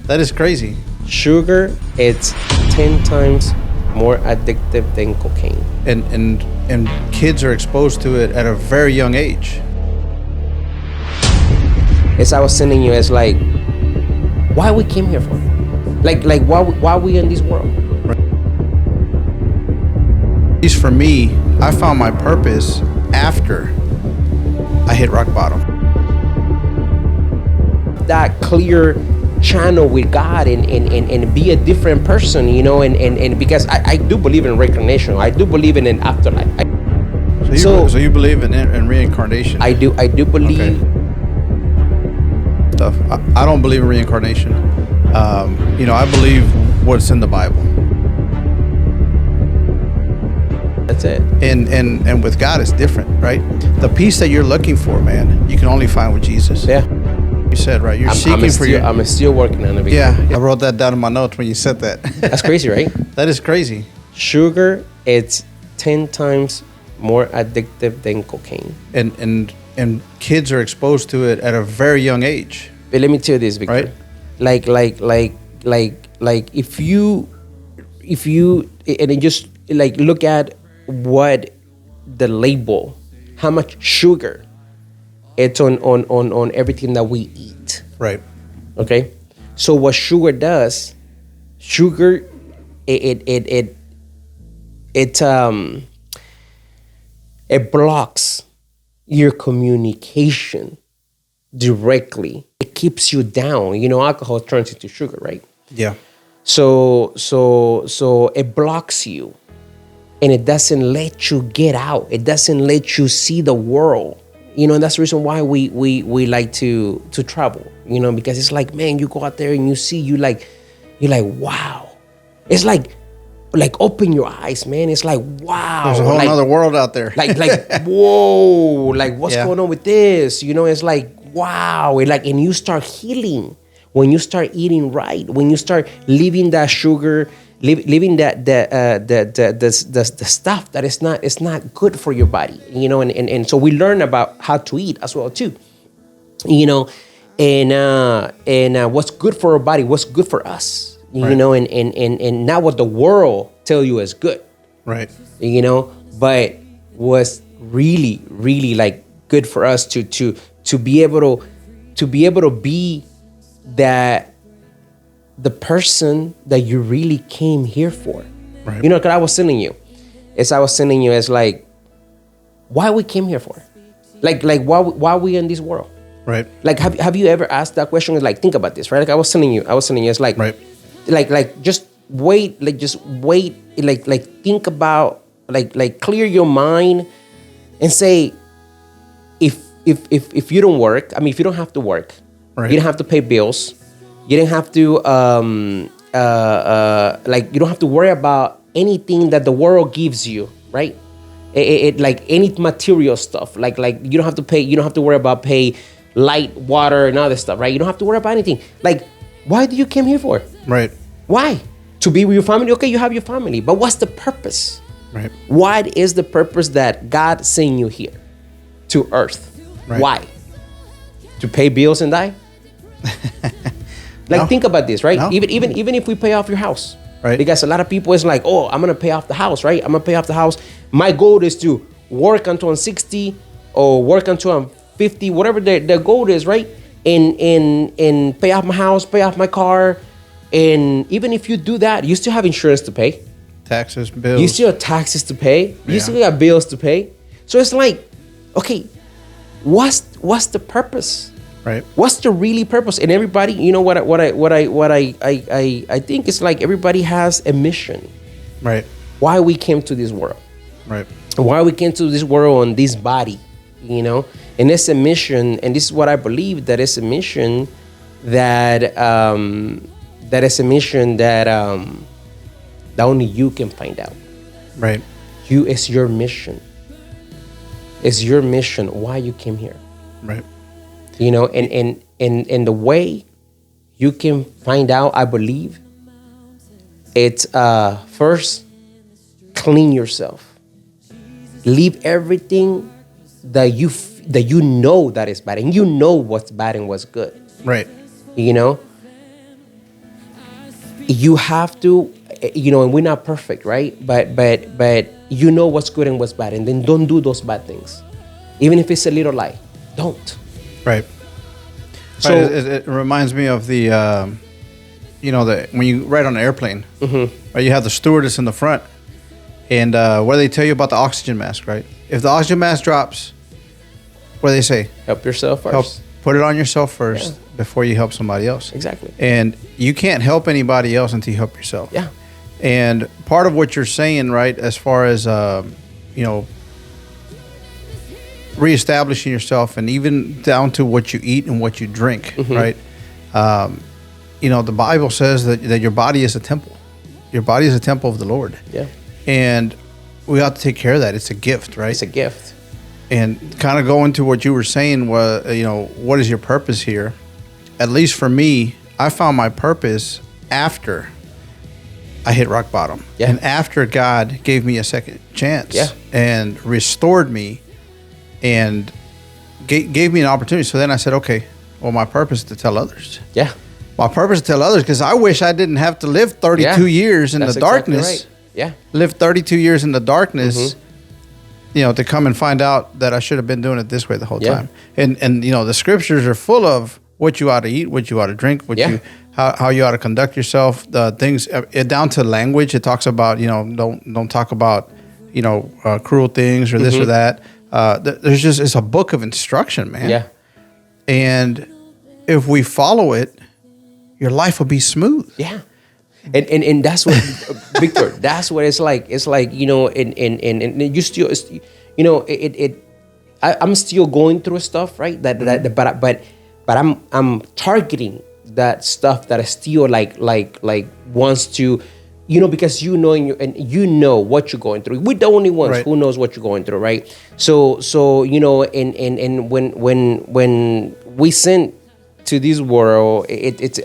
That is crazy. Sugar, it's 10 times more addictive than cocaine. And kids are exposed to it at a very young age. As I was telling you, it's like, why we came here for? Like why we in this world? At least for me, I found my purpose after I hit rock bottom. That clear channel with God and be a different person, you know, and because I do believe in reincarnation. I do believe in an afterlife. So you believe in reincarnation? I do believe. Okay. Stuff. I don't believe in reincarnation. I believe what's in the Bible. That's it. And with God, it's different, right? The peace that you're looking for, man, you can only find with Jesus. Yeah. You said, right? You're seeking for your... I'm still working on it. Yeah, I wrote that down in my notes when you said that. That's crazy, right? That is crazy. Sugar, it's 10 times more addictive than cocaine. And kids are exposed to it at a very young age. But let me tell you this, Victor. Right? Like if you and then just like look at what the label, how much sugar it's on everything that we eat. Right. Okay. So what sugar does, it blocks your communication directly. It keeps you down. You know, alcohol turns into sugar, right? Yeah. So it blocks you, and it doesn't let you get out. It doesn't let you see the world. You know, and that's the reason why we like to travel. You know, because it's like, man, you go out there and you see, you're like, wow. It's like open your eyes, man. It's like, wow. There's a whole other world out there. like whoa, like what's Yeah. going on with this? You know, it's like, wow. And you start healing when you start eating right, when you start leaving that sugar, leaving the stuff that is not good for your body. You know, and so we learn about how to eat as well too. You know, and what's good for our body, what's good for us. You Right. know, and not what the world tell you is good. Right. You know, but was really, really like good for us to be able to be that the person that you really came here for. Right. You know, because I was telling you, it's like, why we came here for? Like why we in this world? Right. Like have you ever asked that question? Like, think about this, right? Like I was telling you, it's like, Right. like just wait, like think about, like clear your mind and say, if you don't work, I mean, if you don't have to work, Right. you don't have to pay bills, you don't have to like you don't have to worry about anything that the world gives you, right? It like any material stuff, like you don't have to worry about pay light, water, and other stuff, right? You don't have to worry about anything. Like, why do you came here for? Right. Why? To be with your family? Okay, you have your family, but what's the purpose? Right. What is the purpose that God sent you here to earth? Right. Why? To pay bills and die? Like, No. think about this, right? No. Even if we pay off your house, Right. Because a lot of people is like, oh, I'm gonna pay off the house, right? I'm gonna pay off the house. My goal is to work until I'm 60 or work until I'm 50, whatever the goal is, right? And pay off my house, pay off my car. And even if you do that, you still have insurance to pay. Taxes, bills. You still have taxes to pay. You Yeah. still got bills to pay. So it's like, okay, what's the purpose? Right. What's the really purpose? And everybody, you know what I think it's like everybody has a mission. Right. Why we came to this world. Right. Why we came to this world on this body, you know? And it's a mission, and this is what I believe, that it's a mission that that only you can find out. Right. It's your mission. It's your mission why you came here. Right. You know, and the way you can find out, I believe, it's first clean yourself. Leave everything that you know that is bad, and you know what's bad and what's good. Right. You know, you have to, and we're not perfect, right? But you know what's good and what's bad, and then don't do those bad things, even if it's a little lie. Don't. Right. So it reminds me of the, when you ride on an airplane, right, you have the stewardess in the front, and what do they tell you about the oxygen mask, right? If the oxygen mask drops, what do they say? help yourself first. Put it on yourself first before you help somebody else. Exactly. And you can't help anybody else until you help yourself. Yeah. And part of what you're saying, right, as far as, reestablishing yourself, and even down to what you eat and what you drink, right? The Bible says that your body is a temple. Your body is a temple of the Lord. Yeah. And we have to take care of that. It's a gift, right? It's a gift. And kind of going to what you were saying was, what is your purpose here? At least for me, I found my purpose after I hit rock bottom. Yeah. And after God gave me a second chance. Yeah. And restored me and gave me an opportunity. So then I said, okay, well, my purpose is to tell others. Yeah. My purpose is to tell others, because I wish I didn't have to live 32 years in That's the exactly darkness. right. Yeah. Live 32 years in the darkness, to come and find out that I should have been doing it this way the whole time. And the scriptures are full of what you ought to eat, what you ought to drink, how you ought to conduct yourself, the things down to language. It talks about, don't talk about, cruel things or this or that. It's a book of instruction, man. Yeah. And if we follow it, your life will be smooth. Yeah. And that's what, Victor, that's what it's like. It's like, and you still, I'm still going through stuff, right? But I'm targeting that stuff that I still like wants to, because and what you're going through. We're the only ones who knows what you're going through, right? So and when we sent to this world, it's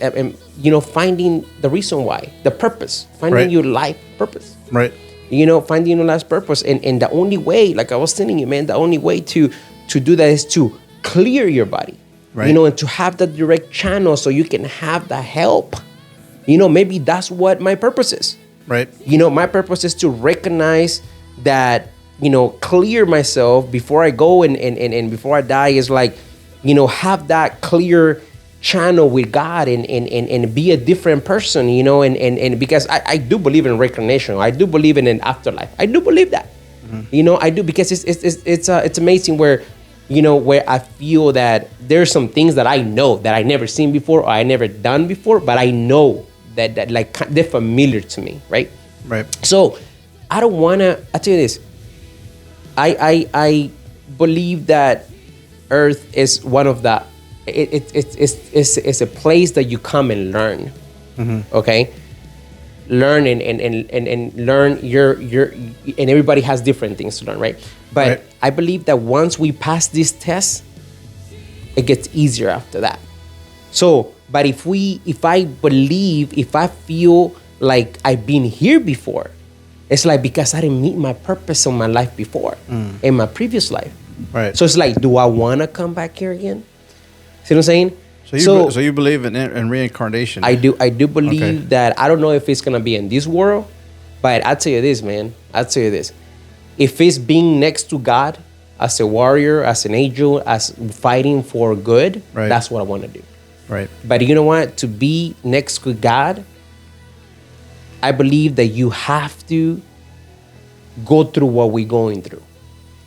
finding the reason why, the purpose, finding your life purpose, right? Finding your life's purpose, and the only way, like I was telling you, man, the only way to do that is to clear your body, right? And to have that direct channel so you can have the help. Maybe that's what my purpose is, right? My purpose is to recognize that, clear myself before I go and before I die, is like, have that clear channel with God and be a different person, and because I do believe in reincarnation. I do believe in an afterlife. I do believe that, I do, because it's amazing where I feel that there's some things that I know that I never seen before or I never done before, but I know that like they're familiar to me, right? Right. So I don't wanna. I tell you this. I believe that Earth is one of the. It's a place that you come and learn. Okay. Learn and learn your and everybody has different things to learn, right? But I believe that once we pass this test, it gets easier after that. So, but if I feel like I've been here before, it's like because I didn't meet my purpose in my life before, in my previous life. Right. So it's like, do I want to come back here again? See what I'm saying? So you believe in reincarnation? I do believe that. I don't know if it's gonna be in this world, but I'll tell you this, man. I'll tell you this. If it's being next to God as a warrior, as an angel, as fighting for good, that's what I want to do. Right. But you know what? To be next to God, I believe that you have to go through what we're going through.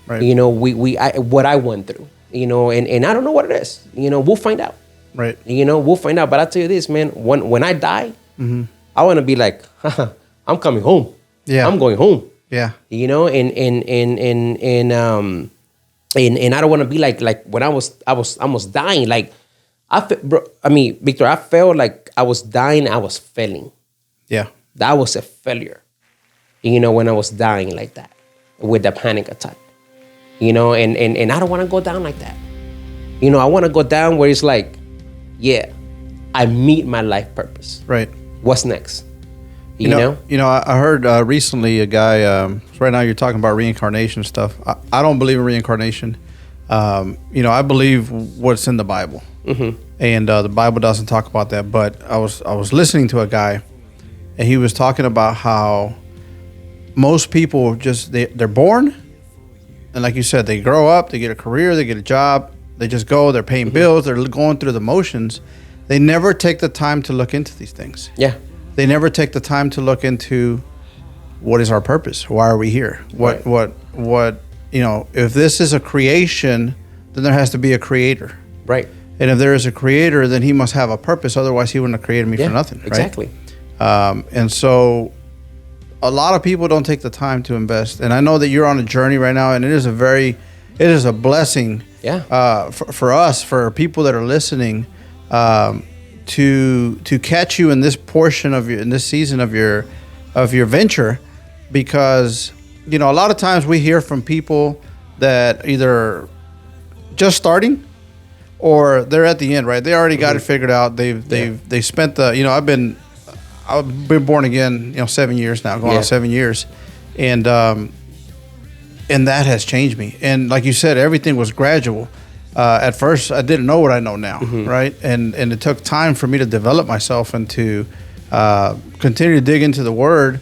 Right. What I went through. And I don't know what it is. We'll find out. Right. We'll find out. But I'll tell you this, man. When I die, I want to be like, I'm coming home. Yeah. I'm going home. Yeah. And I don't want to be like when I was almost dying. Like Victor, I felt like I was dying. I was failing. Yeah. That was a failure. When I was dying like that with the panic attack. And I don't want to go down like that. I want to go down where it's like, yeah, I meet my life purpose. Right. What's next? You know? I heard recently a guy, right now you're talking about reincarnation stuff. I don't believe in reincarnation. I believe what's in the Bible. And the Bible doesn't talk about that. But I was listening to a guy, and he was talking about how most people just they're born, and like you said, they grow up, they get a career, they get a job, they just go, they're paying bills, they're going through the motions. They never take the time to look into these things. Yeah. They never take the time to look into what is our purpose? Why are we here? What if this is a creation, then there has to be a creator. Right. And if there is a creator, then he must have a purpose. Otherwise, he wouldn't have created me for nothing. Right? Exactly. And so a lot of people don't take the time to invest. And I know that you're on a journey right now, and it is a blessing for us, for people that are listening, to catch you in this portion in this season of your venture, because a lot of times we hear from people that either just starting or they're at the end, right? They already got it figured out. They spent I've been born again 7 years now, going on 7 years, and that has changed me. And like you said, everything was gradual. At first, I didn't know what I know now, right? And it took time for me to develop myself and to continue to dig into the Word,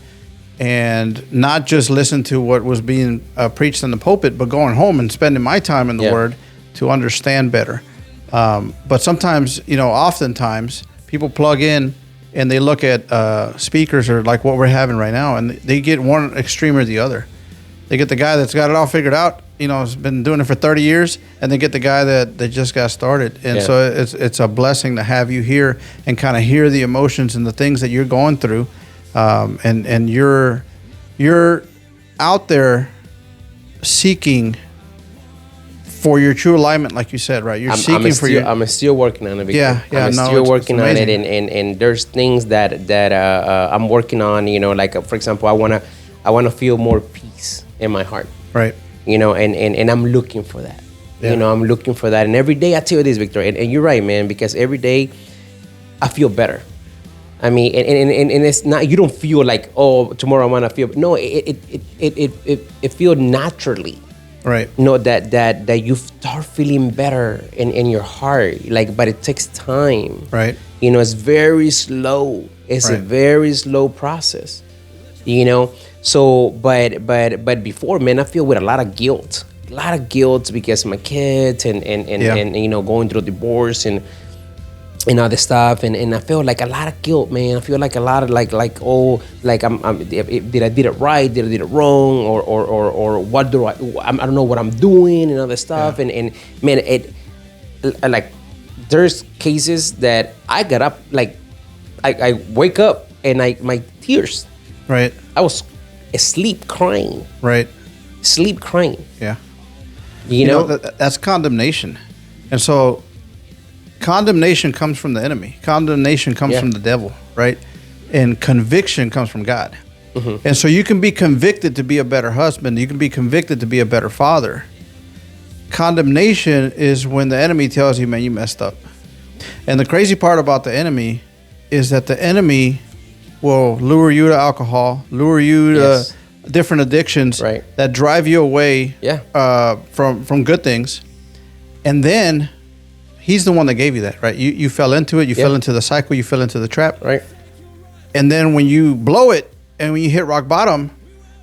and not just listen to what was being preached in the pulpit, but going home and spending my time in the Word to understand better. But sometimes, oftentimes, people plug in and they look at speakers or like what we're having right now, and they get one extreme or the other. They get the guy that's got it all figured out, has been doing it for 30 years, and they get the guy that just got started. And so it's a blessing to have you here and kind of hear the emotions and the things that you're going through. And you're out there seeking for your true alignment, like you said, right? You're I'm still working on it. I'm still working on it, and there's things that I'm working on. Like for example, I wanna feel more peace in my heart, right? And I'm looking for that. I'm looking for that, and every day I tell you this, Victor, and you're right, man, because every day I feel better. I mean, and it's not, you don't feel like, oh, tomorrow I'm gonna feel. No, it feels naturally. Right. That you start feeling better in your heart, but it takes time. Right. It's very slow. It's a very slow process. So, but before, man, I feel with a lot of guilt because of my kids and going through divorce and other stuff, and I feel like a lot of guilt, man. I feel like a lot of like I'm did I did it right? Did I did it wrong? Or what do I don't know what I'm doing and other stuff. And man, it like there's cases that I got up, like I wake up and my tears. Right. I was asleep crying. Right. Sleep crying. Yeah. That's condemnation, and so. Condemnation comes from the enemy. Condemnation comes from the devil, right? And conviction comes from God. And so you can be convicted to be a better husband. You can be convicted to be a better father. Condemnation is when the enemy tells you, man, you messed up. And the crazy part about the enemy is that the enemy will lure you to alcohol, lure you to different addictions that drive you away from good things. And then he's the one that gave you that, right? You fell into it. You fell into the cycle. You fell into the trap. Right. And then when you blow it and when you hit rock bottom,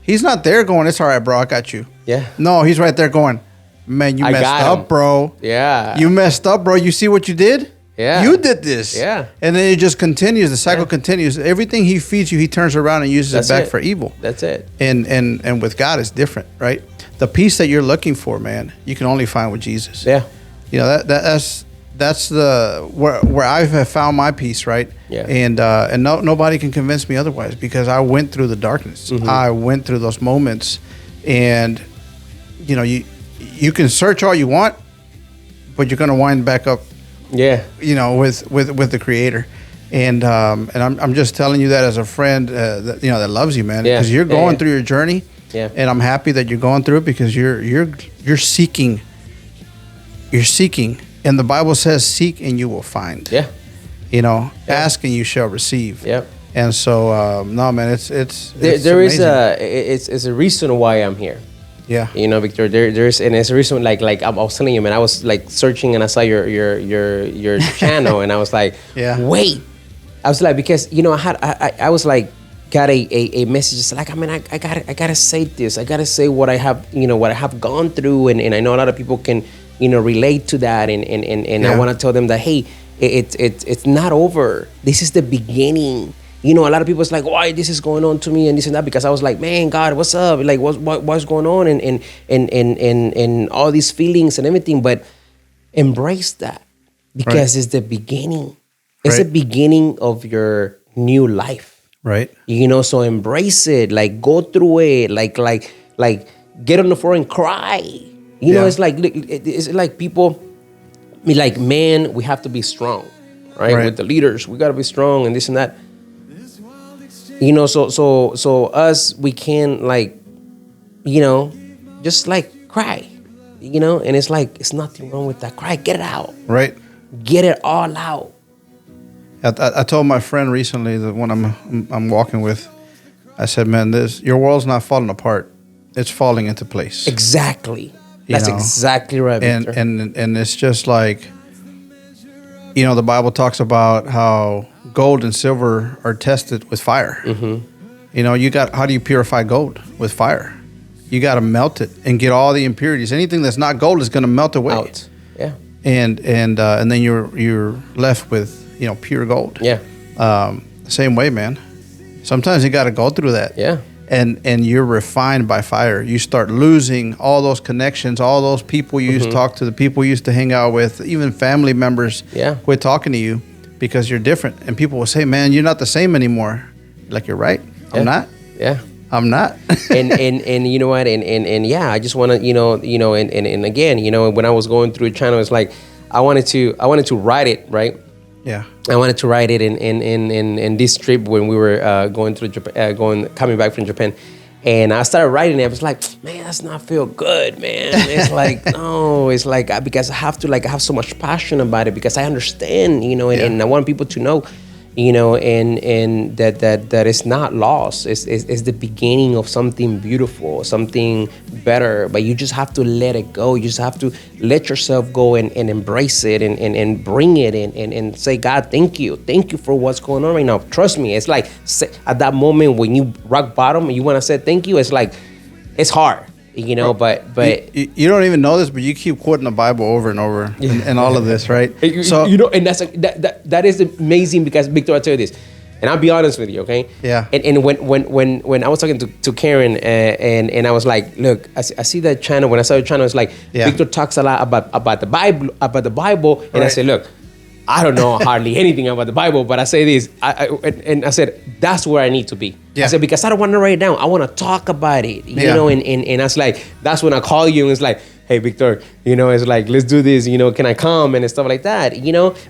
he's not there going, it's all right, bro, I got you. Yeah. No, he's right there going, man, you messed up, bro. Yeah. You messed up, bro. You see what you did? Yeah. You did this. Yeah. And then it just continues. The cycle continues. Everything he feeds you, he turns around and uses it back for evil. That's it. And with God, it's different, right? The peace that you're looking for, man, you can only find with Jesus. Yeah. That's where I have found my peace, right? Yeah. And nobody can convince me otherwise, because I went through the darkness. I went through those moments, and you can search all you want, but you're gonna wind back up. Yeah. With the Creator, and I'm just telling you that as a friend that loves you, man, because you're going through your journey. Yeah. And I'm happy that you're going through it, because you're seeking. You're seeking. And the Bible says, seek and you will find. Yeah. Ask and you shall receive. Yep. And so, no, man, it's there is it's a reason why I'm here. Yeah. Victor, there's, and it's a reason, like I was telling you, man, I was like searching and I saw your channel and I was like, wait. I was like, because, I was like, got a message. It's like, I mean, I gotta say this. I gotta say what I have, what I have gone through, and I know a lot of people can, relate to that, and I want to tell them that, hey, it's not over. This is the beginning. A lot of people is like, why this is going on to me and this and that, because I was like, man, God, what's up? Like, what's going on, and all these feelings and everything. But embrace that, because it's the beginning. It's the beginning of your new life. Right. So embrace it, like go through it, like get on the floor and cry. It's like people be like, man, we have to be strong, right? With the leaders, we gotta be strong and this and that. So us, we can just cry, and it's like, it's nothing wrong with that. Cry, get it out. Right. Get it all out. I told my friend recently, that when I'm walking with, I said, man, your world's not falling apart. It's falling into place. Exactly. That's exactly right, Victor. And it's just like, the Bible talks about how gold and silver are tested with fire. Mm-hmm. How do you purify gold? With fire. You got to melt it and get all the impurities. Anything that's not gold is going to melt away. Out. Yeah. And then you're left with, pure gold. Yeah. Same way, man. Sometimes you got to go through that. Yeah. And you're refined by fire. You start losing all those connections, all those people you used to talk to, the people you used to hang out with, even family members quit talking to you because you're different. And people will say, man, you're not the same anymore. Like, you're right. I'm not. Yeah. I'm not. and you know what? And yeah, I just want to, and again, when I was going through China, it's like, I wanted to write it, right? Yeah. I wanted to write it in this trip when we were going through Japan, coming back from Japan, and I started writing it. I was like, man, that's not feel good, man. It's like, no, it's like, because I have to, I have so much passion about it, because I understand, and I want people to know, and that it's not lost. It's the beginning of something beautiful, something better. But you just have to let it go. You just have to let yourself go and embrace it and bring it in and say, God, thank you for what's going on right now. Trust me, it's like at that moment when you rock bottom and you want to say thank you, it's like, it's hard. But you don't even know this, but you keep quoting the Bible over and over and all of this, right? So and that is amazing, because Victor, I'll tell you this, and I'll be honest with you, okay? Yeah. And when I was talking to Karen, and I was like, look, I see that channel. When I saw your channel, it's like Victor talks a lot about the Bible, and I said, look, I don't know hardly anything about the Bible, but I say this, and I said, that's where I need to be. Yeah. I said, because I don't want to write it down. I want to talk about it, and I was like, that's when I call you, and it's like, hey, Victor, it's like, let's do this, can I come, and stuff like that,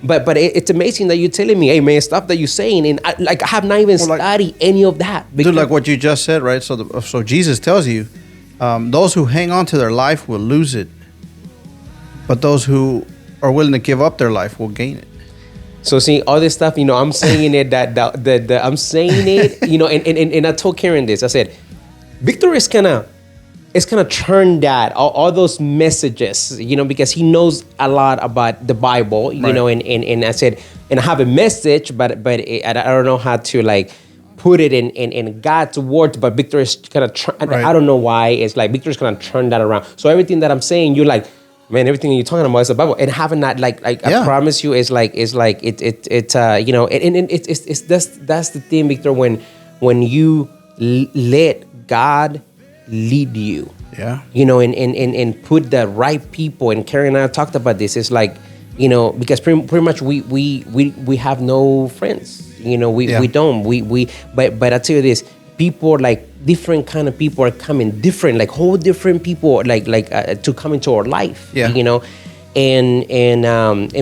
but it's amazing that you're telling me, hey, man, stuff that you're saying, and I have not even studied any of that. Dude, like what you just said, right? So Jesus tells you, those who hang on to their life will lose it, but those who are willing to give up their life will gain it. So see, all this stuff, I'm saying it that I'm saying it, and I told Karen this. I said, Victor is gonna turn that all those messages, because he knows a lot about the Bible, and I said, and I have a message, but I don't know how to put it in God's words, but Victor is gonna I don't know why. It's like Victor is gonna turn that around. So everything that I'm saying, you're like, man, everything you're talking about is the Bible, and having that, I promise you, it's that's the thing, Victor. When you let God lead you, and put the right people. And Karen and I talked about this. It's like, because pretty much we have no friends. We don't. But I tell you this. People, different kind of people are coming, different, whole different people, to come into our life, and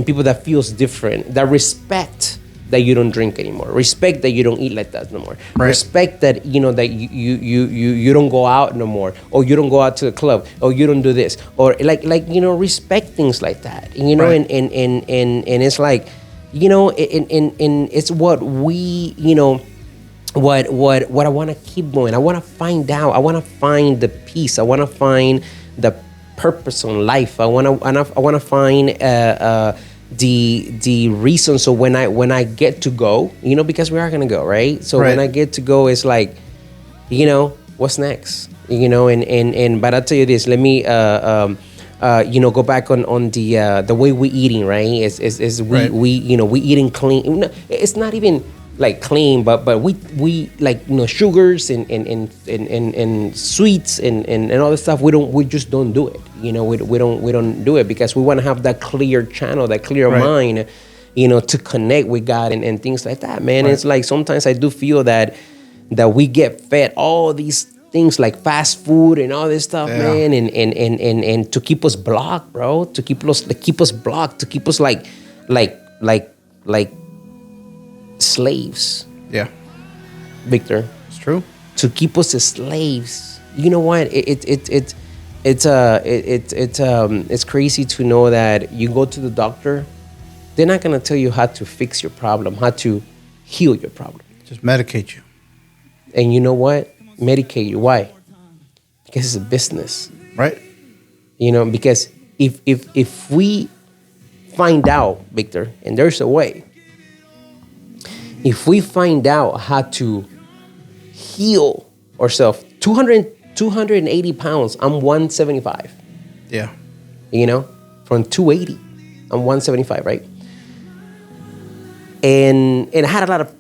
people that feels different, that respect that you don't drink anymore, respect that you don't eat like that no more, respect that that you don't go out no more, or you don't go out to the club, or you don't do this, or respect things like that, and it's like, and it's what we what I want to keep going. I want to find out. I want to find the peace. I want to find the purpose on life. I want to find the reason. So when I get to go, because we are gonna go, right? So when I get to go, it's like, what's next? But I'll tell you this. Let me go back on the way we eating, right? Is we eating clean. It's not even like clean, but we like sugars and sweets and all this stuff. We just don't do it. We don't do it because we want to have that clear channel, that clear mind, to connect with God and things like that, man. It's like sometimes I do feel that we get fed all these things like fast food and all this stuff, man, and to keep us blocked, bro, to keep us blocked, to keep us like slaves. Yeah, Victor, it's true. To keep us as slaves. You know what? It's crazy to know that you go to the doctor, they're not gonna tell you how to fix your problem, how to heal your problem. Just medicate you. And you know what? Medicate you. Why? Because it's a business, right? Because if we find out, Victor, and there's a way. If we find out how to heal ourselves, 280 pounds, I'm 175. Yeah. From 280, I'm 175, right? And I had a lot of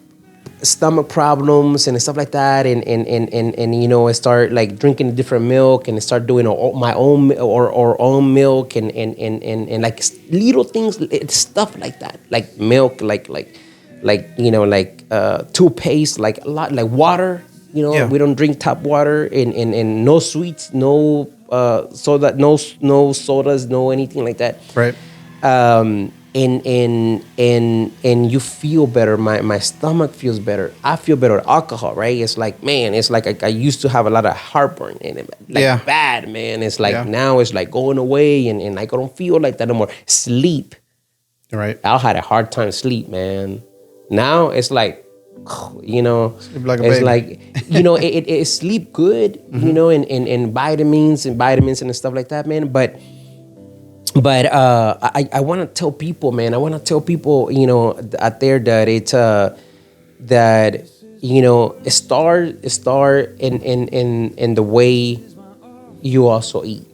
stomach problems and stuff like that, and I start like drinking different milk, and I start doing my own own milk and like little things, stuff like that, like milk, like toothpaste, like a lot, like water. We don't drink tap water, and no sweets, no soda, no sodas, no anything like that. Right. And you feel better. My stomach feels better. I feel better. Alcohol, right? It's like, man, it's like I used to have a lot of heartburn and bad, man. It's like now it's like going away, and I don't feel like that no more. Sleep. Right. I had a hard time sleep, man. Now it's like, sleep like a it's baby. like, it sleep good, and vitamins and stuff like that, man. But I want to tell people, man. I want to tell people, out there that it's that start in the way you also eat.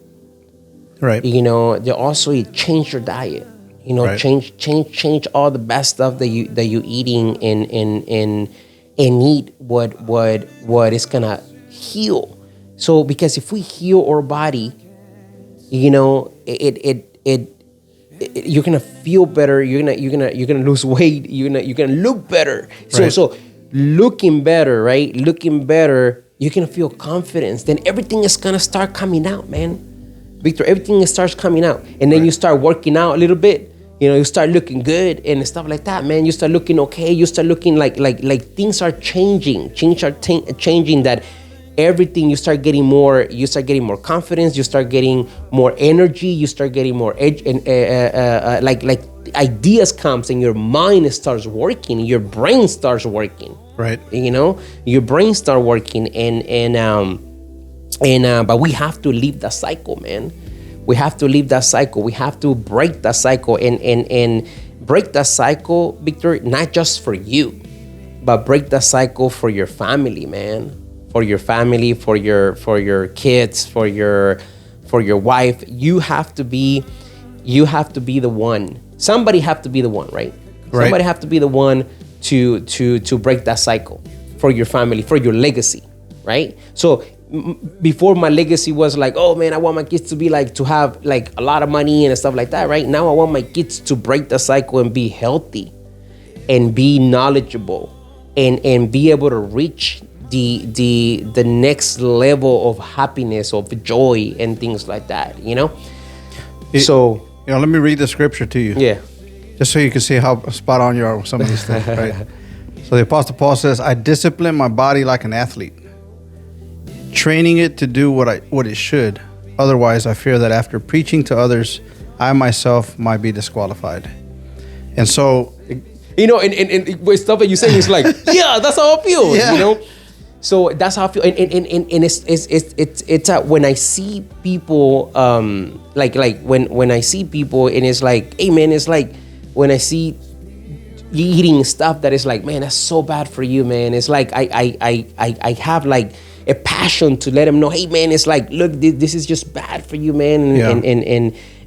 Right. They also eat. Change your diet. Change all the bad stuff that you eating and eat what is gonna heal. So because if we heal our body, you're gonna feel better. You're gonna lose weight. You're gonna look better. So looking better, right? Looking better, you're gonna feel confidence. Then everything is gonna start coming out, man. Victor, everything starts coming out, and then you start working out a little bit. You start looking good and stuff like that, man. You start looking okay. You start looking like things are changing. Changing that everything. You start getting more confidence. You start getting more energy. You start getting more edge, and like ideas comes, and your mind starts working. Your brain starts working. Right. Your brain start working, but we have to leave the cycle, man. We have to leave that cycle. We have to break that cycle and break that cycle, Victor, not just for you, but break that cycle for your family, man. For your family, for your kids, for your wife. You have to be the one. Somebody have to be the one, right? Somebody have to be the one to break that cycle for your family, for your legacy, right? So before, my legacy was like, oh man, I want my kids to be like, to have like a lot of money and stuff like that, right? Now I want my kids to break the cycle and be healthy and be knowledgeable and be able to reach the next level of happiness, of joy and things like that, So let me read the scripture to you. Yeah. Just so you can see how spot on you are with some of these things, right? So the Apostle Paul says, I discipline my body like an athlete, training it to do what it should. Otherwise, I fear that after preaching to others, I myself might be disqualified. And so, and with stuff that you say, it's like, yeah, that's how I feel. Yeah. So that's how I feel. And it's when I see people, like when I see people, and it's like, hey man, it's like when I see eating stuff that is like, man, that's so bad for you, man. It's like I have like a passion to let them know, hey, man, it's like, look, this is just bad for you, man.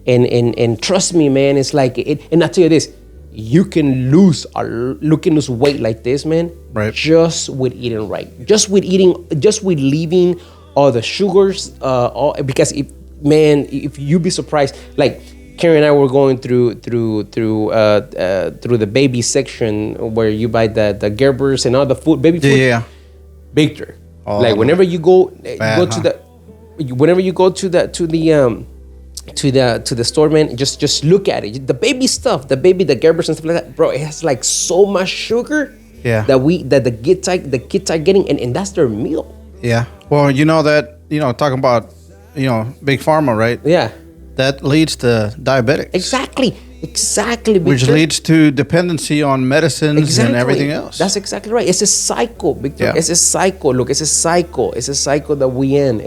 And trust me, man. It's like and I tell you this, you can lose weight like this, man. Right. Just with eating right. Just with leaving all the sugars. Because if you be surprised, like Carrie and I were going through the baby section where you buy the Gerbers and all the food, baby food. Yeah. Victor, like whenever you go to the store, man, just look at it. The baby stuff, the Gerbers and stuff like that, bro. It has like so much sugar. Yeah. That the kids are getting, and that's their meal. Yeah. Well, talking about, big pharma, right? Yeah. That leads to diabetics. Exactly. Which Victor. leads to dependency on medicines and everything else. That's exactly right. It's a cycle, Victor. Yeah. It's a cycle. Look, it's a cycle. It's a cycle that we in.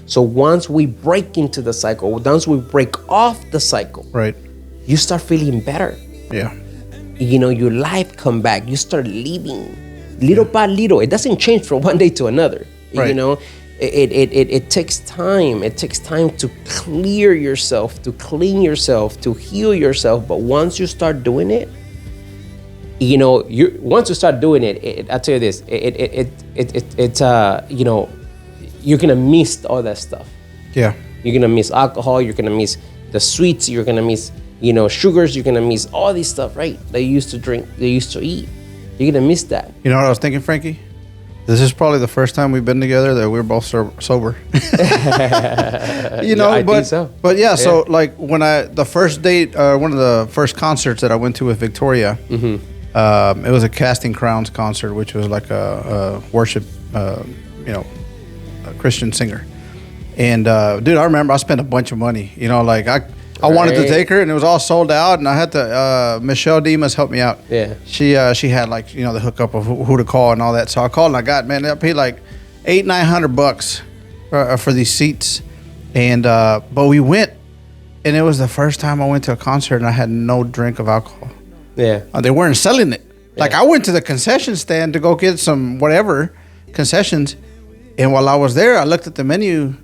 So once we break into the cycle, once we break off the cycle, right, you start feeling better. Yeah. Your life come back. You start living little by little. It doesn't change from one day to another. Right. It takes time. It takes time to clear yourself, to clean yourself, to heal yourself. But once you start doing it, once you start doing it, I tell you this, you're gonna miss all that stuff. Yeah. You're gonna miss alcohol. You're gonna miss the sweets. You're gonna miss, sugars. You're gonna miss all this stuff, right? They used to drink. They used to eat. You're gonna miss that. You know what I was thinking, Frankie? This is probably the first time we've been together that we're both sober. I think so. But yeah, so like when the first date, one of the first concerts that I went to with Victoria, it was a Casting Crowns concert, which was like a worship, a Christian singer. And dude, I remember I spent a bunch of money. I wanted to take her, and it was all sold out, and I had to. Michelle Dimas helped me out. Yeah, she had like the hookup of who to call and all that. So I called and I got, man, I paid like $800-900 for these seats, and but we went, and it was the first time I went to a concert and I had no drink of alcohol. Yeah, they weren't selling it. Yeah. Like I went to the concession stand to go get some whatever concessions, and while I was there, I looked at the menu,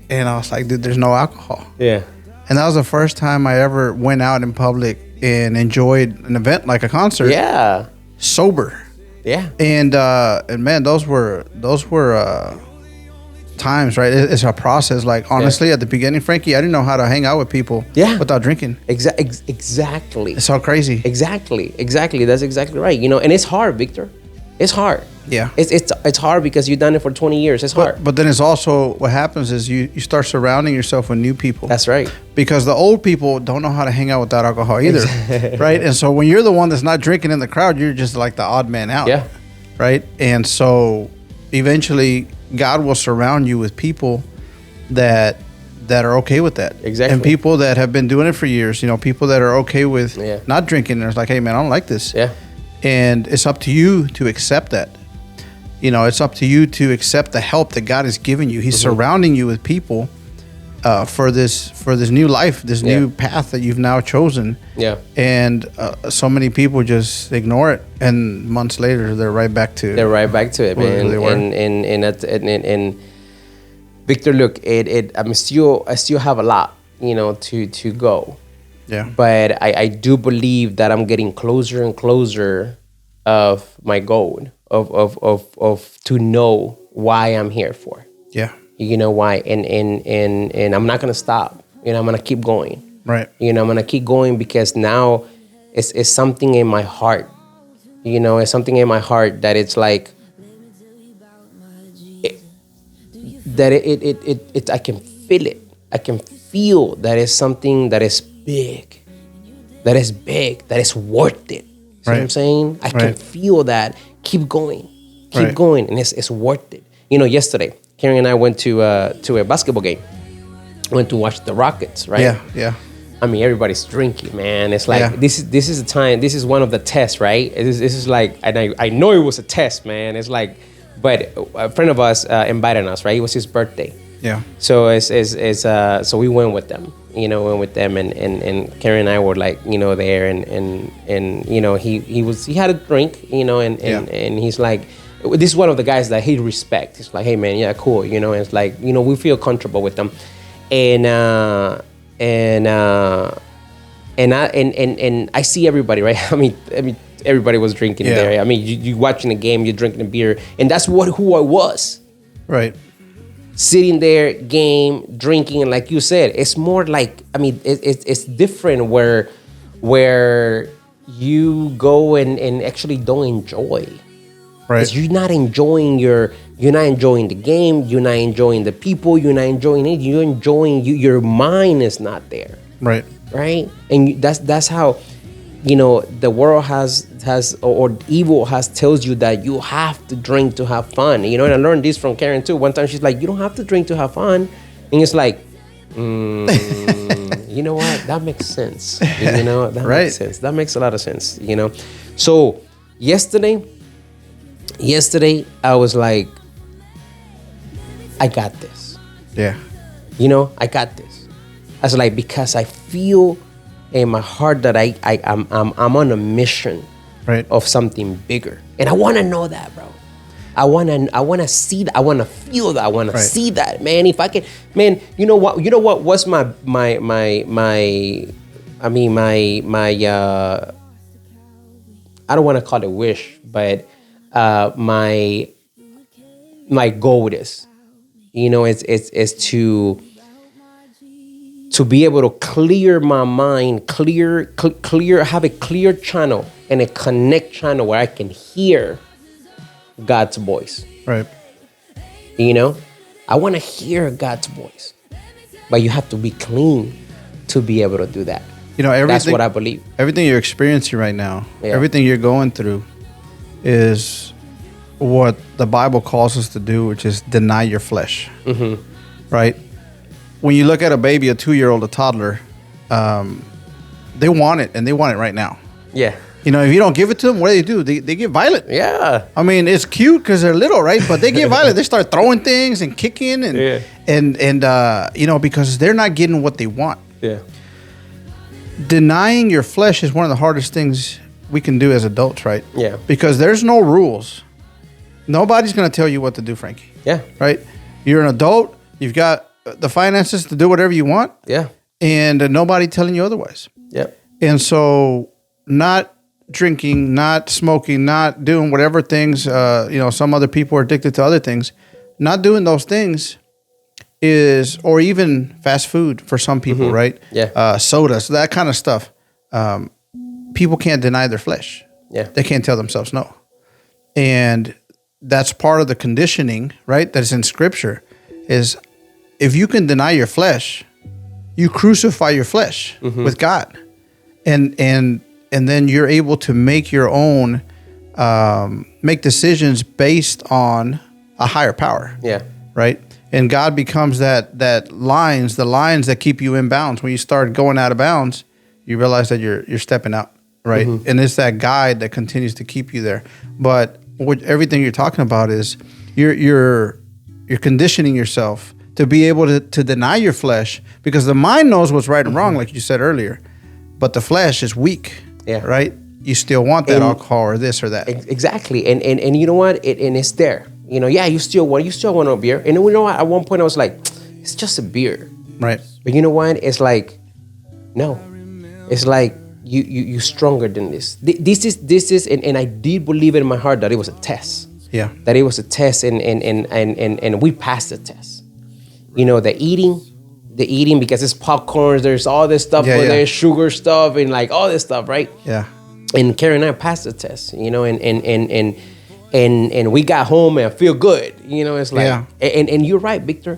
and I was like, dude, there's no alcohol. Yeah. And that was the first time I ever went out in public and enjoyed an event like a concert. Yeah. Sober. Yeah. And man, those were times, right? It's a process. Like honestly, at the beginning, Frankie, I didn't know how to hang out with people without drinking. Exactly. It's so crazy. Exactly. That's exactly right. And it's hard, Victor. It's hard. Yeah. It's hard because you've done it for 20 years. It's hard. But then it's also what happens is you start surrounding yourself with new people. That's right. Because the old people don't know how to hang out without alcohol either. Right? And so when you're the one that's not drinking in the crowd, you're just like the odd man out. Yeah. Right? And so eventually God will surround you with people that are okay with that. Exactly. And people that have been doing it for years, people that are okay with not drinking. And it's like, hey man, I don't like this. Yeah. And it's up to you to accept that. It's up to you to accept the help that God has given you. He's surrounding you with people for this new life, this new path that you've now chosen. Yeah. And so many people just ignore it, and months later they're right back to it, man. And Victor, look, I still have a lot, to go. Yeah. But I do believe that I'm getting closer and closer of my goal of to know why I'm here for. Yeah. Why. And I'm not gonna stop. I'm gonna keep going. Right. I'm gonna keep going because now it's something in my heart. It's something in my heart that it's like I can feel it. I can feel that it's something that is big, that is worth it. See what I'm saying? I can feel that. Keep going, and it's worth it. Yesterday, Karen and I went to a basketball game. Went to watch the Rockets, right? Yeah. I mean, everybody's drinking, man. It's like this is the time. This is one of the tests, right? This is like, and I know it was a test, man. It's like, but a friend of us invited us, right? It was his birthday. Yeah. So so we went with them, and Karen and I were like, there, and he had a drink, and he's like, this is one of the guys that he respects. He's like, hey man, yeah, cool, and it's like, we feel comfortable with them, and I see everybody, right? I mean, everybody was drinking there. I mean, you watching the game, you're drinking a beer, and that's who I was. Right. Sitting there, game, drinking, and like you said, it's more like, I mean, it's different where you go and actually don't enjoy. Right. Because you're not enjoying the game, you're not enjoying the people, you're not enjoying it, you're enjoying your mind is not there. Right. Right? And that's how, the world has or evil tells you that you have to drink to have fun. And I learned this from Karen too. One time she's like, you don't have to drink to have fun. And it's like, you know what? That makes sense. That right. makes sense. That makes a lot of sense, So yesterday I was like, I got this. Yeah. I got this. I was like, because I feel in my heart that I'm on a mission, right, of something bigger, and I want to know that, bro. I want to see that. I want to feel that. I want to see that, man. If I can, man, you know what was my I don't want to call it wish, but my goal with this, is to be able to clear my mind, clear, have a clear channel and a connect channel where I can hear God's voice. Right. I want to hear God's voice, but you have to be clean to be able to do that. That's what I believe. Everything you're experiencing right now, everything you're going through is what the Bible calls us to do, which is deny your flesh. Mm-hmm. Right? When you look at a baby, a 2-year-old, a toddler, they want it, and they want it right now. Yeah. If you don't give it to them, what do? They get violent. Yeah. I mean, it's cute because they're little, right? But they get violent. They start throwing things and kicking and because they're not getting what they want. Yeah. Denying your flesh is one of the hardest things we can do as adults, right? Yeah. Because there's no rules. Nobody's going to tell you what to do, Frankie. Yeah. Right? You're an adult. You've got the finances to do whatever you want. Yeah. And nobody telling you otherwise. Yeah. And so not drinking, not smoking, not doing whatever things, some other people are addicted to other things. Not doing those things or even fast food for some people, mm-hmm. right? Yeah. Sodas, that kind of stuff. People can't deny their flesh. Yeah. They can't tell themselves no. And that's part of the conditioning, right? That is in Scripture is if you can deny your flesh, you crucify your flesh mm-hmm. with God. And then you're able to make your own, make decisions based on a higher power. Yeah. Right? And God becomes the lines that keep you in bounds. When you start going out of bounds, you realize that you're stepping out, right? Mm-hmm. And it's that guide that continues to keep you there. But everything you're talking about is you're conditioning yourself to be able to deny your flesh, because the mind knows what's right and wrong, like you said earlier, but the flesh is weak. Yeah. Right? You still want that alcohol or this or that. Exactly. And you know what? And it's there. You still want a beer. And you know what? At one point I was like, it's just a beer. Right. But you know what? It's like, no. It's like you stronger than this. This is and I did believe it in my heart that it was a test. Yeah. That it was a test and we passed the test. The eating because it's popcorn, there's all this stuff there's sugar stuff and like all this stuff, right? Yeah. And Karen and I passed the test, and we got home and feel good. It's like and you're right, Victor.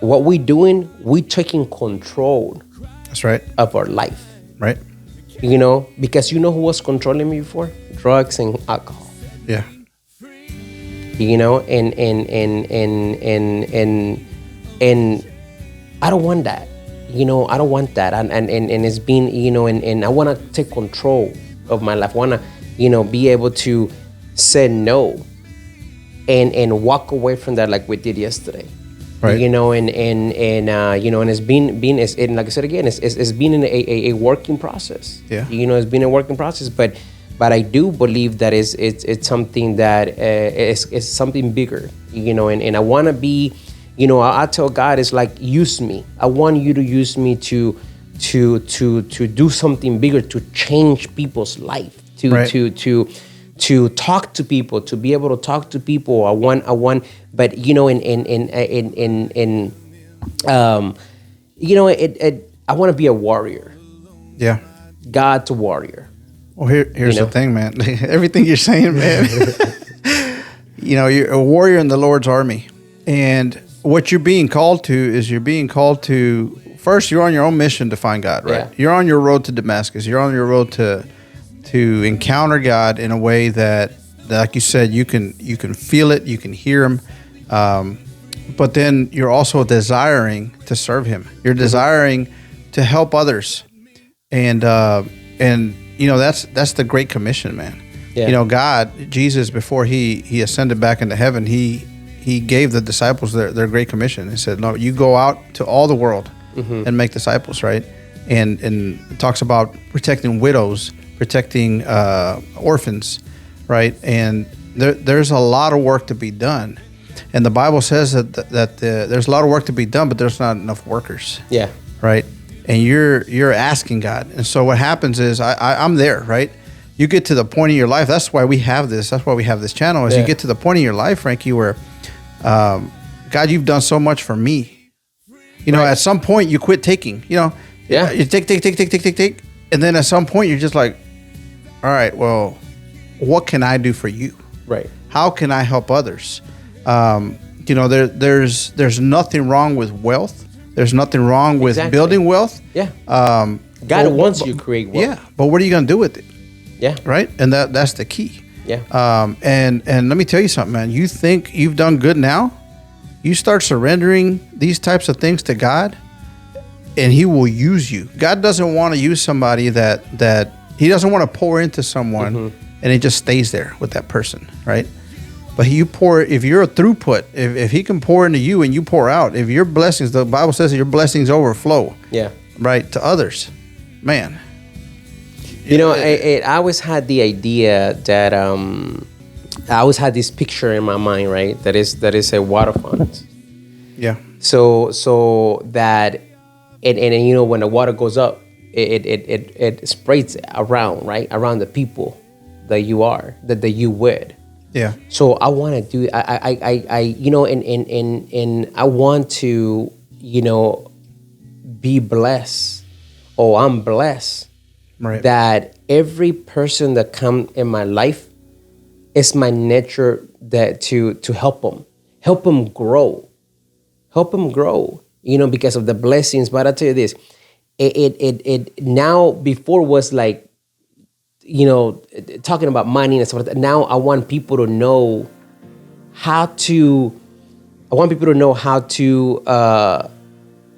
What we doing, we taking control. That's right. Of our life. Right. Because who was controlling me before? Drugs and alcohol. Yeah. And I don't want that. I don't want that. And it's been, and I want to take control of my life. I want to, be able to say no and walk away from that like we did yesterday. Right. You know, and you know, and it's been and like I said again, it's been in a working process. Yeah. You know, it's been a working process, but I do believe that it's something that is something bigger. You know, and I want to be, you know, I tell God, it's like, use me. I want you to use me to do something bigger, to change people's life, to talk to people, to be able to talk to people. I want, but you know, you know, I want to be a warrior. Yeah. God's warrior. Well, here's You know? the thing, man. Everything you're saying, man. You know, you're a warrior in the Lord's army, and what you're being called to is first, you're on your own mission to find God, right? Yeah. You're on your road to Damascus. You're on your road to encounter God in a way that, like you said, you can feel it, you can hear Him, but then you're also desiring to serve Him. You're desiring to help others, and you know, that's the Great Commission, man. Yeah. You know, God, Jesus, before he ascended back into heaven, he gave the disciples their Great Commission. He said, "No, you go out to all the world and make disciples," right? And it talks about protecting widows, protecting orphans, right? And there's a lot of work to be done. And the Bible says that there's a lot of work to be done, but there's not enough workers. Yeah. Right? And you're asking God. And so what happens is I'm there, right? You get to the point in your life. That's why we have this. That's why we have this channel. Is you get to the point in your life, Frankie, where God, you've done so much for me. You know, at some point you quit taking. You know, you take, and then at some point you're just like, all right, well, what can I do for you? Right. How can I help others? You know, there's nothing wrong with wealth. There's nothing wrong with building wealth. Yeah. God wants you to create wealth. Yeah, but what are you going to do with it? Yeah. Right? And that's the key. Yeah. And let me tell you something, man. You think you've done good now? You start surrendering these types of things to God, and He will use you. God doesn't want to use somebody that He doesn't want to pour into someone and it just stays there with that person, right? But you pour, if you're a throughput, if He can pour into you and you pour out, if your blessings, the Bible says that your blessings overflow, right, to others, man. You know, I always had the idea that I always had this picture in my mind, right? That is a water font. Yeah. So that, and you know, when the water goes up, it sprays around, right, around the people that you are, that you with. Yeah. So I want to do. I you know, and I want to, you know, be blessed. Oh, I'm blessed. Right. That every person that come in my life, it's my nature that to help them grow. You know, because of the blessings. But I tell you this, it now, before was like, you know, talking about money and stuff like that. Now I want people to know how to.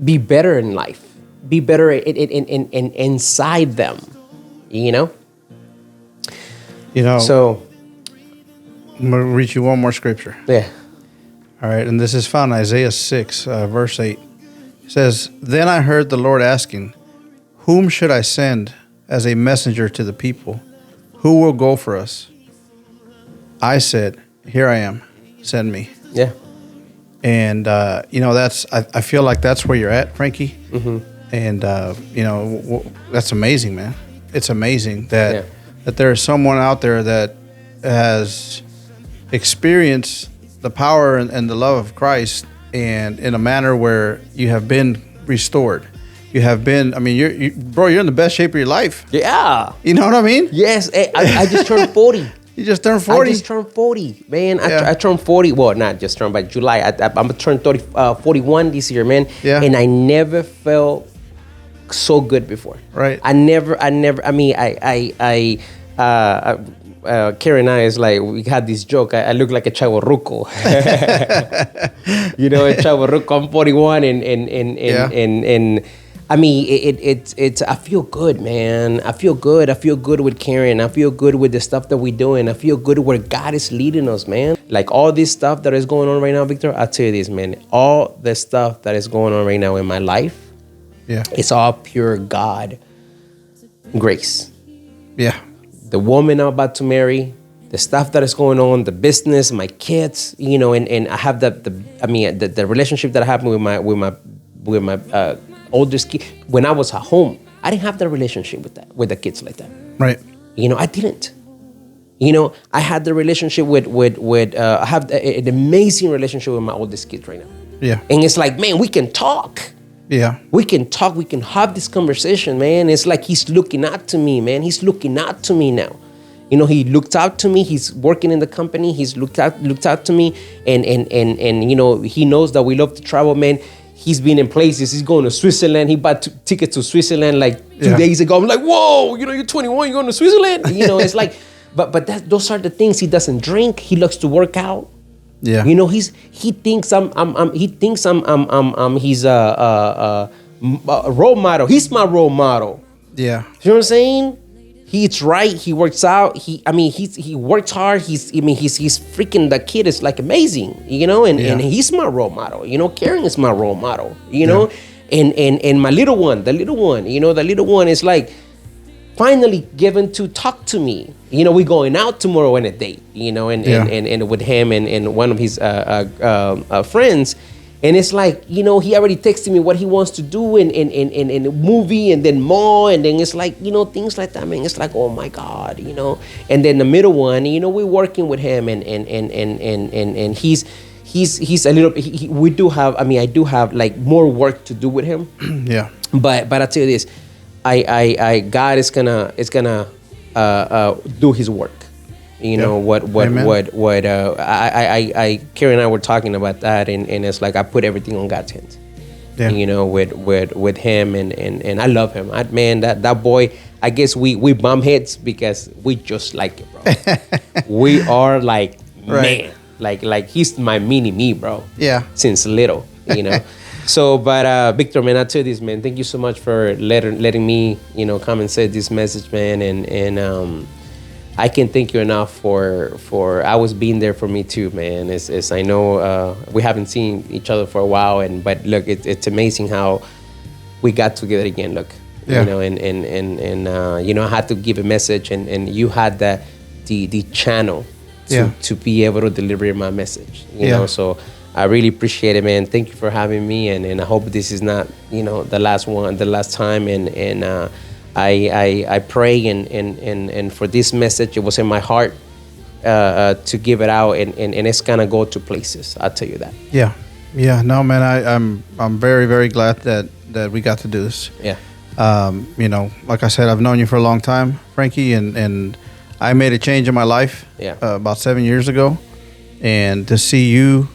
Be better in life. Be better in inside them, you know. You know. So I'm gonna read you one more scripture. Yeah. All right, and this is found in Isaiah 6, verse 8. It says, "Then I heard the Lord asking, whom should I send as a messenger to the people? Who will go for us? I said, here I am. Send me." Yeah. And you know, I feel like that's where you're at, Frankie. And you know, that's amazing, man. It's amazing that there is someone out there that has experienced the power and the love of Christ, and in a manner where you have been restored. You have been. I mean, bro, you're in the best shape of your life. Yeah. You know what I mean? Yes. I just turned 40. You just turned 40. I just turned 40, man. I turned 40. Well, not just turned, but July. I'm gonna turn 41 this year, man. Yeah. And I never felt so good before. Right. I never. I mean, Karen and I is like, we had this joke. I look like a chavo ruco. You know, a chavo ruco. I'm 41, and I mean, it's. I feel good, man. I feel good. I feel good with Karen. I feel good with the stuff that we're doing. I feel good where God is leading us, man. Like all this stuff that is going on right now, Victor. I'll tell you this, man. All the stuff that is going on right now in my life, it's all pure God grace. Yeah. The woman I'm about to marry, the stuff that is going on, the business, my kids, you know, and I have the relationship that I have with my oldest kid. When I was at home, I didn't have that relationship with the kids like that. Right. You know, I didn't. You know, I had the relationship with I have an amazing relationship with my oldest kids right now. Yeah. And it's like, man, we can talk. Yeah. We can talk. We can have this conversation, man. It's like he's looking out to me, man. He's looking out to me now. You know, he looked out to me. He's working in the company. He's looked out to me, and you know, he knows that we love to travel, man. He's been in places. He's going to Switzerland. He bought tickets to Switzerland like 2 days ago. I'm like, whoa, you know, you're 21, you're going to Switzerland. You know, it's like, but those are the things. He doesn't drink. He likes to work out. Yeah. You know, he thinks I'm he's a role model. He's my role model. Yeah. You know what I'm saying? He eats right. He works out. He works hard. He's freaking, the kid is like amazing, you know, and he's my role model. You know, Karen is my role model, you know, and my little one, you know, the little one is like finally given to talk to me. You know, we're going out tomorrow on a date, you know, and with him and one of his friends. And it's like, you know, he already texted me what he wants to do in a movie and then more. And then it's like, you know, things like that, man. It's like, oh my God, you know. And then the middle one, you know, we're working with him and he's a little bit, we do have, I mean, I do have like more work to do with him. Yeah. But I'll tell you this, God is gonna do his work. You know, Carrie and I were talking about that, and it's like I put everything on God's hands. Yeah. You know, with him, and I love him. Man, that boy, I guess we bum heads because we just like it, bro. We are like, man, like he's my mini me, bro. Yeah. Since little, you know. So, but Victor, man, I tell you this, man. Thank you so much for letting me, you know, come and say this message, man, and I can't thank you enough for always being there for me too, man. It's I know we haven't seen each other for a while, but look, it's amazing how we got together again. Look, you know, and you know, I had to give a message, and you had the channel to be able to deliver my message. You know, so I really appreciate it, man. Thank you for having me, and I hope this is not, you know, the last time, and I pray and for this message, it was in my heart to give it out, and it's gonna go to places. I'll tell you that. Yeah. No, man, I'm very, very glad that we got to do this. Yeah. You know, like I said, I've known you for a long time, Frankie, and I made a change in my life. About 7 years ago, and to see you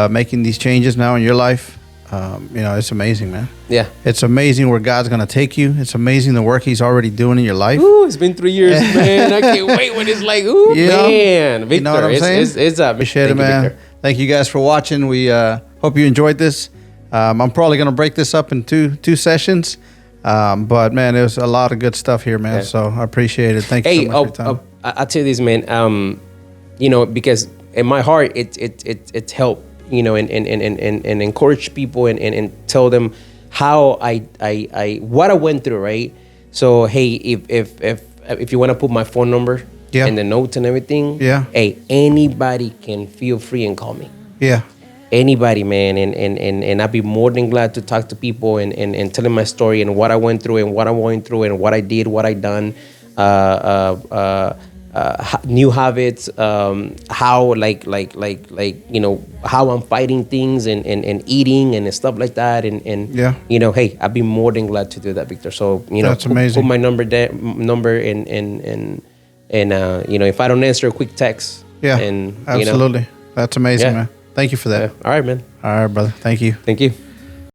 making these changes now in your life. You know, it's amazing, man. Yeah. It's amazing where God's going to take you. It's amazing the work he's already doing in your life. Ooh, it's been 3 years, man. I can't wait when it's like, ooh, man. Victor, you know what I'm saying? It's up. Appreciate it, man. Victor. Thank you guys for watching. We hope you enjoyed this. I'm probably going to break this up in two sessions. But, man, there's a lot of good stuff here, man. Yeah. So I appreciate it. Thank you so much for your time. I'll tell you this, man. You know, because in my heart, it's helped. You know, and encourage people and tell them how what I went through, right? So hey, if you want to put my phone number in the notes and everything, hey, anybody can feel free and call me. Yeah. Anybody, man, and I'd be more than glad to talk to people and tell them my story and what I went through and what I'm going through and what I did, what I done. New habits, how like you know, how I'm fighting things and eating and stuff like that, and you know, hey, I'd be more than glad to do that, Victor. So you know, that's amazing. Put my number and you know, if I don't answer, a quick text. And absolutely, you know, that's amazing, man. Thank you for that. All right, man. All right, brother. Thank you.